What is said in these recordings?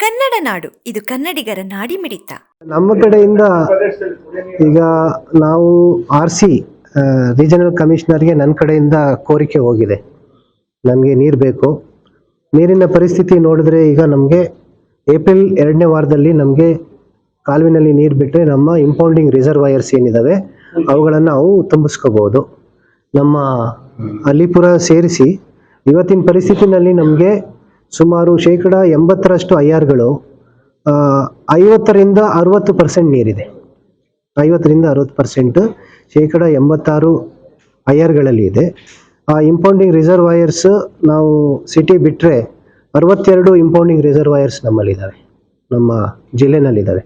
ಕನ್ನಡ ನಾಡು, ಇದು ಕನ್ನಡಿಗರ ನಾಡಿಮಿಡಿತ. ನಮ್ಮ ಕಡೆಯಿಂದ ಈಗ ನಾವು RC ರೀಜನಲ್ ಕಮಿಷನರ್ಗೆ ನನ್ನ ಕಡೆಯಿಂದ ಕೋರಿಕೆ ಹೋಗಿದೆ. ನನಗೆ ನೀರು ಬೇಕು. ನೀರಿನ ಪರಿಸ್ಥಿತಿ ನೋಡಿದ್ರೆ ಈಗ ನಮಗೆ ಏಪ್ರಿಲ್ 2ನೇ ವಾರದಲ್ಲಿ ನಮಗೆ ಕಾಲುವೆನಲ್ಲಿ ನೀರು ಬಿಟ್ಟರೆ ನಮ್ಮ ಇಂಪೌಂಡಿಂಗ್ ರಿಸರ್ವಾಯರ್ಸ್ ಏನಿದ್ದಾವೆ ಅವುಗಳನ್ನು ನಾವು ತುಂಬಿಸ್ಕೋಬೋದು. ನಮ್ಮ ಅಲಿಪುರ ಸೇರಿಸಿ ಇವತ್ತಿನ ಪರಿಸ್ಥಿತಿನಲ್ಲಿ ನಮಗೆ ಸುಮಾರು 80% IRಗಳು 50ರಿಂದ 60% ನೀರಿದೆ. 50ರಿಂದ 60% 86 IRಗಳಲ್ಲಿ ಇದೆ. ಆ ಇಂಪೌಂಡಿಂಗ್ ರಿಸರ್ವಾಯರ್ಸ್ ನಾವು ಸಿಟಿ ಬಿಟ್ಟರೆ 62 ಇಂಪೌಂಡಿಂಗ್ ರಿಸರ್ವಾಯರ್ಸ್ ನಮ್ಮಲ್ಲಿದ್ದಾವೆ, ನಮ್ಮ ಜಿಲ್ಲೆನಲ್ಲಿದ್ದಾವೆ.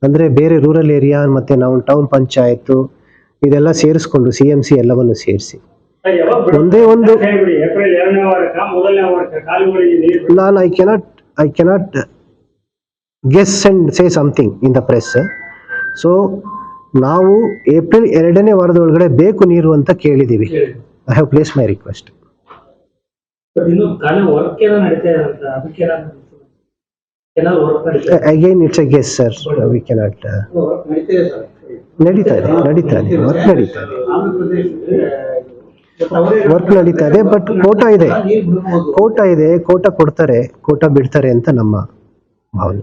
ಅಂದರೆ ಬೇರೆ ರೂರಲ್ ಏರಿಯಾ ಮತ್ತು ನಾವು ಟೌನ್ ಪಂಚಾಯತ್ತು ಇದೆಲ್ಲ ಸೇರಿಸ್ಕೊಂಡು CMC ಎಲ್ಲವನ್ನು ಸೇರಿಸಿ ಒಂದೇ ಒಂದು ನಾನು I cannot guess and say something in the press. So ನಾವು ಏಪ್ರಿಲ್ 2ನೇ ವಾರದೊಳಗಡೆ ಬೇಕು ನೀರು ಅಂತ ಕೇಳಿದ್ದೀವಿ. I have place my request. Again it's a guess sir, we cannot. ನಡೀತಾ ಇದೆ ವರ್ಕ್ ನಡೀತಾ ಇದೆ. ಬಟ್ ಕೋಟಾ ಇದೆ, ಕೋಟಾ ಕೊಡ್ತಾರೆ, ಕೋಟಾ ಬಿಡ್ತಾರೆ ಅಂತ ನಮ್ಮ ಭಾವನೆ.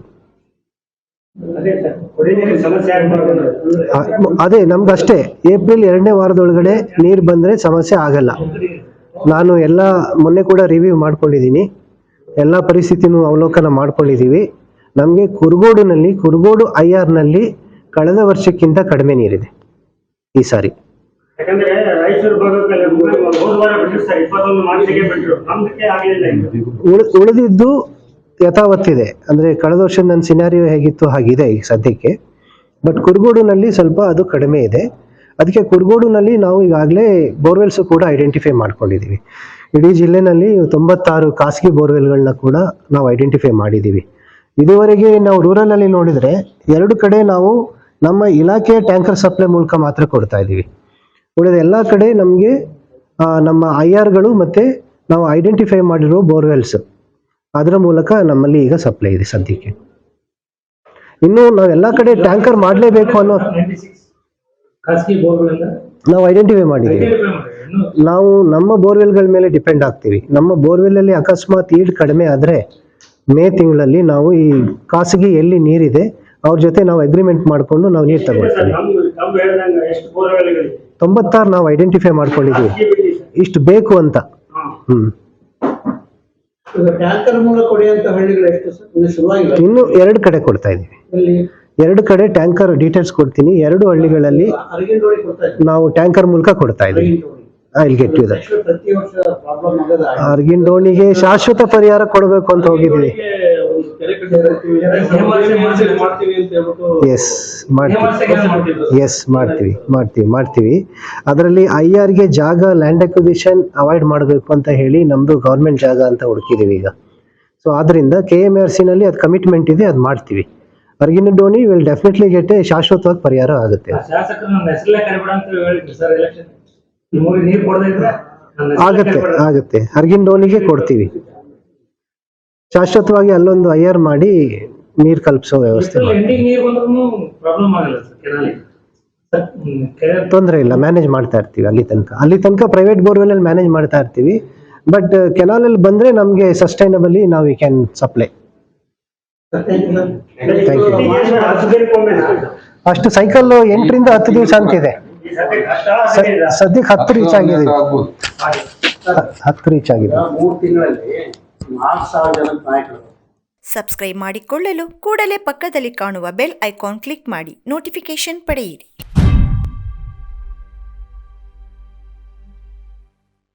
ಅದೇ ನಮ್ಗಷ್ಟೇ ಏಪ್ರಿಲ್ 2ನೇ ವಾರದೊಳಗಡೆ ನೀರು ಬಂದರೆ ಸಮಸ್ಯೆ ಆಗಲ್ಲ. ನಾನು ಎಲ್ಲ ಮೊನ್ನೆ ಕೂಡ ರಿವ್ಯೂ ಮಾಡ್ಕೊಂಡಿದ್ದೀನಿ, ಎಲ್ಲ ಪರಿಸ್ಥಿತಿನೂ ಅವಲೋಕನ ಮಾಡ್ಕೊಂಡಿದ್ದೀವಿ. ನಮಗೆ ಕುರುಗೋಡು IRನಲ್ಲಿ ಕಳೆದ ವರ್ಷಕ್ಕಿಂತ ಕಡಿಮೆ ನೀರಿದೆ ಈ ಸಾರಿ. ಉಳಿದಿದ್ದು ಯಥಾವತ್ತಿದೆ. ಅಂದರೆ ಕಳೆದ ವರ್ಷದ ನನ್ನ ಸಿನಾರಿಯೋ ಹೇಗಿತ್ತು ಹಾಗಿದೆ ಈಗ ಸದ್ಯಕ್ಕೆ. ಬಟ್ ಕುರುಗೋಡಿನಲ್ಲಿ ಸ್ವಲ್ಪ ಅದು ಕಡಿಮೆ ಇದೆ. ಅದಕ್ಕೆ ಕುರುಗೋಡಿನಲ್ಲಿ ನಾವು ಈಗಾಗಲೇ ಬೋರ್ವೆಲ್ಸ್ ಕೂಡ ಐಡೆಂಟಿಫೈ ಮಾಡ್ಕೊಂಡಿದ್ದೀವಿ. ಇಡೀ ಜಿಲ್ಲೆನಲ್ಲಿ 96 ಖಾಸಗಿ ಬೋರ್ವೆಲ್ಗಳನ್ನ ಕೂಡ ನಾವು ಐಡೆಂಟಿಫೈ ಮಾಡಿದ್ದೀವಿ. ಇದುವರೆಗೆ ನಾವು ರೂರಲಲ್ಲಿ ನೋಡಿದರೆ 2 ಕಡೆ ನಾವು ನಮ್ಮ ಇಲಾಖೆಯ ಟ್ಯಾಂಕರ್ ಸಪ್ಲೈ ಮೂಲಕ ಮಾತ್ರ ಕೊಡ್ತಾ ಇದ್ದೀವಿ. ಉಳಿದ ಎಲ್ಲ ಕಡೆ ನಮಗೆ ನಮ್ಮ IRಗಳು ಮತ್ತು ನಾವು ಐಡೆಂಟಿಫೈ ಮಾಡಿರೋ ಬೋರ್ವೆಲ್ಸ್ ಅದರ ಮೂಲಕ ನಮ್ಮಲ್ಲಿ ಈಗ ಸಪ್ಲೈ ಇದೆ ಸದ್ಯಕ್ಕೆ. ಇನ್ನು ನಾವೆಲ್ಲ ಕಡೆ ಟ್ಯಾಂಕರ್ ಮಾಡಲೇಬೇಕು ಅನ್ನೋ ನಾವು ಐಡೆಂಟಿಫೈ ಮಾಡಿದ್ದೀವಿ. ನಾವು ನಮ್ಮ ಬೋರ್ವೆಲ್ಗಳ ಮೇಲೆ ಡಿಪೆಂಡ್ ಆಗ್ತೀವಿ. ನಮ್ಮ ಬೋರ್ವೆಲ್ಲಲ್ಲಿ ಅಕಸ್ಮಾತ್ ಈಡ್ ಕಡಿಮೆ ಆದರೆ ಮೇ ತಿಂಗಳಲ್ಲಿ ನಾವು ಈ ಖಾಸಗಿ ಎಲ್ಲಿ ನೀರಿದೆ ಅವ್ರ ಜೊತೆ ನಾವು ಅಗ್ರಿಮೆಂಟ್ ಮಾಡಿಕೊಂಡು ನಾವು ನೀರು ತಗೊಳ್ತೀವಿ. 96 ನಾವು ಐಡೆಂಟಿಫೈ ಮಾಡ್ಕೊಂಡಿದ್ದೀವಿ ಇಷ್ಟು ಬೇಕು ಅಂತ. ಇನ್ನು 2 ಕಡೆ ಕೊಡ್ತಾ ಇದ್ದೀವಿ. 2 ಕಡೆ ಟ್ಯಾಂಕರ್ ಡೀಟೇಲ್ಸ್ ಕೊಡ್ತೀನಿ. 2 ಹಳ್ಳಿಗಳಲ್ಲಿ ನಾವು ಟ್ಯಾಂಕರ್ ಮೂಲಕ ಕೊಡ್ತಾ ಇದ್ದೀವಿ. I'll get you that. ಅರ್ಗಿಂಡೋಣಿಗೆ ಶಾಶ್ವತ ಪರಿಹಾರ ಕೊಡಬೇಕು ಅಂತ ಹೋಗಿದ್ದೀವಿ. ಮಾಡ್ತೀವಿ. ಅದರಲ್ಲಿ IRಗೆ ಜಾಗ ಲ್ಯಾಂಡ್ ಅಕ್ವಿಸಿಷನ್ ಅವಾಯ್ಡ್ ಮಾಡಬೇಕು ಅಂತ ಹೇಳಿ ನಮ್ದು ಗೌರ್ಮೆಂಟ್ ಜಾಗ ಅಂತ ಹುಡುಕಿದೀವಿ ಈಗ. ಸೊ ಆದ್ರಿಂದ KMRCನಲ್ಲಿ ಅದು ಕಮಿಟ್ಮೆಂಟ್ ಇದೆ, ಅದು ಮಾಡ್ತೀವಿ. ಅರ್ಗಿಂಡೋಣಿ ವಿಲ್ ಡೆಫಿನೆಟ್ಲಿ ಗೆಟ್ ಶಾಶ್ವತವಾಗಿ ಪರಿಹಾರ ಆಗುತ್ತೆ. ಆಗುತ್ತೆ ಅರ್ಗಿಂಡೋಣಿಗೆ ಕೊಡ್ತೀವಿ. ಶಾಶ್ವತವಾಗಿ ಅಲ್ಲೊಂದು IR ಮಾಡಿ ನೀರು ಕಲ್ಪಿಸೋ ವ್ಯವಸ್ಥೆ ತೊಂದರೆ ಇಲ್ಲ, ಮ್ಯಾನೇಜ್ ಮಾಡ್ತಾ ಇರ್ತೀವಿ. ಅಲ್ಲಿ ತನಕ ಪ್ರೈವೇಟ್ ಬೋರ್ವೆಲ್ ಅಲ್ಲಿ ಮ್ಯಾನೇಜ್ ಮಾಡ್ತಾ ಇರ್ತೀವಿ. ಬಟ್ ಕೆನಾಲಲ್ಲಿ ಬಂದ್ರೆ ನಮಗೆ ಸಸ್ಟೈನಬಲಿ ನಾವು we can supply. Thank you. ಅಷ್ಟು ಸೈಕಲ್ 8ರಿಂದ 10 ದಿವಸ ಅಂತಿದೆ. ಸದ್ಯಕ್ಕೆ 10 ರೀಚ್ ಆಗಿದೆ. 10 ರೀಚ್ ಆಗಿದೆ. ಸಬ್ಸ್ಕ್ರೈಬ್ ಮಾಡಿಕೊಳ್ಳಲು ಕೂಡಲೇ ಪಕ್ಕದಲ್ಲಿ ಕಾಣುವ ಬೆಲ್ ಐಕಾನ್ ಕ್ಲಿಕ್ ಮಾಡಿ ನೋಟಿಫಿಕೇಶನ್ ಪಡೆಯಿರಿ.